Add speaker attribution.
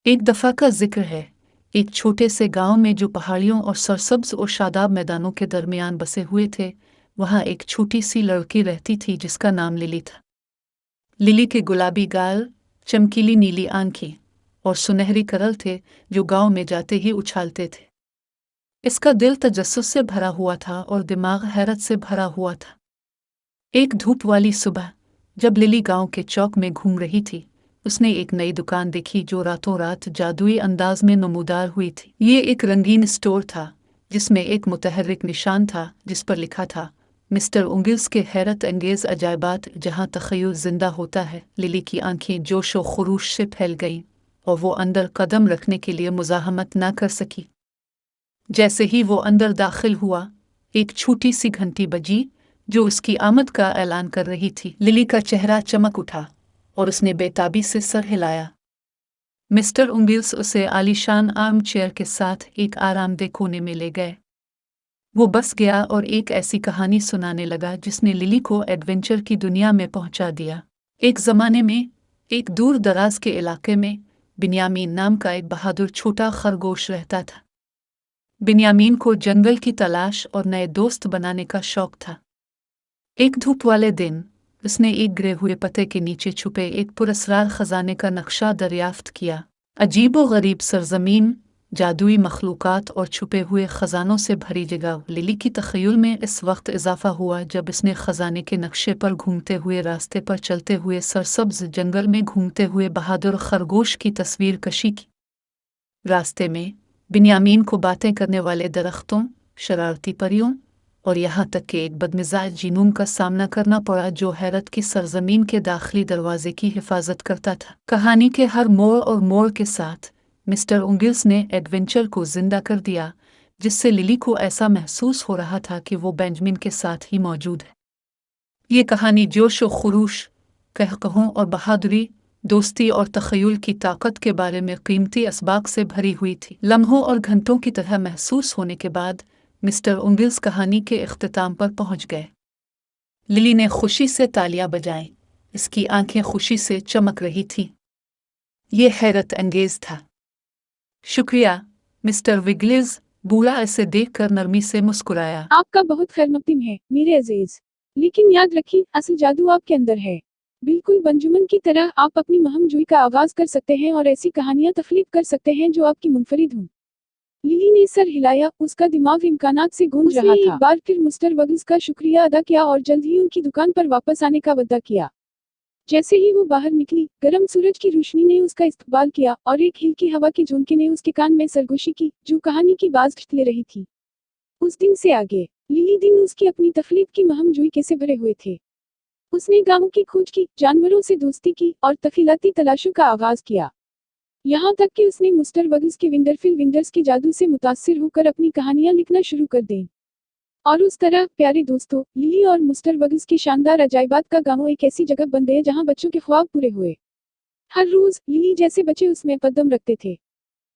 Speaker 1: एक दफ़ा का जिक्र है, एक छोटे से गांव में जो पहाड़ियों और सरसब्ज और शादाब मैदानों के दरमियान बसे हुए थे, वहाँ एक छोटी सी लड़की रहती थी जिसका नाम लिली था। लिली के गुलाबी गाल, चमकीली नीली आंखें और सुनहरी करल थे जो गांव में जाते ही उछालते थे। इसका दिल तजस्सुस से भरा हुआ था और दिमाग हैरत से भरा हुआ था। एक धूप वाली सुबह, जब लिली गांव के चौक में घूम रही थी, उसने एक नई दुकान देखी जो रातों रात जादुई अंदाज में नमूदार हुई थी। ये एक रंगीन स्टोर था जिसमें एक मुतहर्रिक निशान था जिस पर लिखा था, मिस्टर उंगिल्स के हैरत अंगेज अजायबात, जहां तख़य्युल जिंदा होता है। लिली की आंखें जोश व खुरूश से फैल गईं और वो अंदर कदम रखने के लिए मुज़ाहमत न कर सकी। जैसे ही वो अंदर दाखिल हुआ, एक छोटी सी घंटी बजी जो उसकी आमद का ऐलान कर रही थी। लिली का चेहरा चमक उठा और उसने बेताबी से सर हिलाया। मिस्टर उंगिल्स उसे आलीशान आर्म चेयर के साथ एक आरामदेह कोने में ले गए। वो बस गया और एक ऐसी कहानी सुनाने लगा जिसने लिली को एडवेंचर की दुनिया में पहुंचा दिया। एक ज़माने में, एक दूर दराज के इलाके में, बिन्यामीन नाम का एक बहादुर छोटा खरगोश रहता था। बिन्यामीन को जंगल की तलाश और नए दोस्त बनाने का शौक था। एक धूप वाले दिन उसने एक गिरे हुए पत्ते के नीचे छुपे एक पुरस्कार खजाने का नक्शा दरियाफ्त किया। अजीबो गरीब सरजमीन, जादुई मखलूकात और छुपे हुए खजानों से भरी जगह। लिली की तख़य्युल में इस वक्त इजाफा हुआ जब इसने खजाने के नक्शे पर घूमते हुए रास्ते पर चलते हुए सरसब्ज जंगल में घूमते हुए बहादुर खरगोश की तस्वीर कशी की। रास्ते में बिन्यामीन को बातें करने वाले दरख्तों, शरारती परियों और यहाँ तक कि एक बदमिजाज जिनून का सामना करना पड़ा जो हैरत की सरजमीन के दाखिली दरवाजे की हिफाजत करता था। कहानी के हर मोड़ और मोड़ के साथ मिस्टर उंगिल्स ने एडवेंचर को जिंदा कर दिया, जिससे लिली को ऐसा महसूस हो रहा था कि वो बेंजामिन के साथ ही मौजूद है। ये कहानी जोश व खुरूश, कहकहों और बहादुरी, दोस्ती और तख़य्युल की ताकत के बारे में कीमती असबाक से भरी हुई थी। लम्हों और घंटों की तरह महसूस होने के बाद मिस्टर उंगिल्स कहानी के इख्तिताम पर पहुंच गए। लिली ने खुशी से तालियां बजाईं। इसकी आंखें खुशी से चमक रही थीं। ये हैरत अंगेज था। शुक्रिया, मिस्टर विगलिज, बूढ़ा इसे देखकर नरमी से मुस्कुराया।
Speaker 2: आपका बहुत खैरमकदम है मेरे अजीज, लेकिन याद रखिए असल जादू आपके अंदर है। बिल्कुल बंजुमन की तरह आप अपनी मुहिम जुई का आगाज कर सकते हैं और ऐसी कहानियां तख्लीक कर सकते हैं जो आपकी मुनफरिद हों। लिली ने सर हिलाया, उसका दिमाग इम्कानात से गूंज रहा था। एक बार फिर मिस्टर वगल्स का शुक्रिया अदा किया और जल्द ही उनकी दुकान पर वापस आने का वादा किया। जैसे ही वो बाहर निकली, गर्म सूरज की रोशनी ने उसका इस्तकबाल किया और एक हिलकी हवा के झोंके ने उसके कान में सरगोशी की जो कहानी की बाज ले रही थी। उस दिन से आगे लिली दिन उसकी अपनी तख्लीक की मुहिम जुई कैसे भरे हुए थे। उसने गांवों की खोज की, जानवरों से दोस्ती की और तफीलाती तलाशों का आगाज किया। यहाँ तक कि उसने मिस्टर वगल्स के विंडरफिल विंडर्स के जादू से मुतासिर होकर अपनी कहानियां लिखना शुरू कर दें। और उस तरह प्यारे दोस्तों, लिली और मिस्टर वगल्स के शानदार अजायबात का गांव एक ऐसी जगह बन गया जहां बच्चों के ख्वाब पूरे हुए। हर रोज लिली जैसे बच्चे उसमें कदम रखते थे।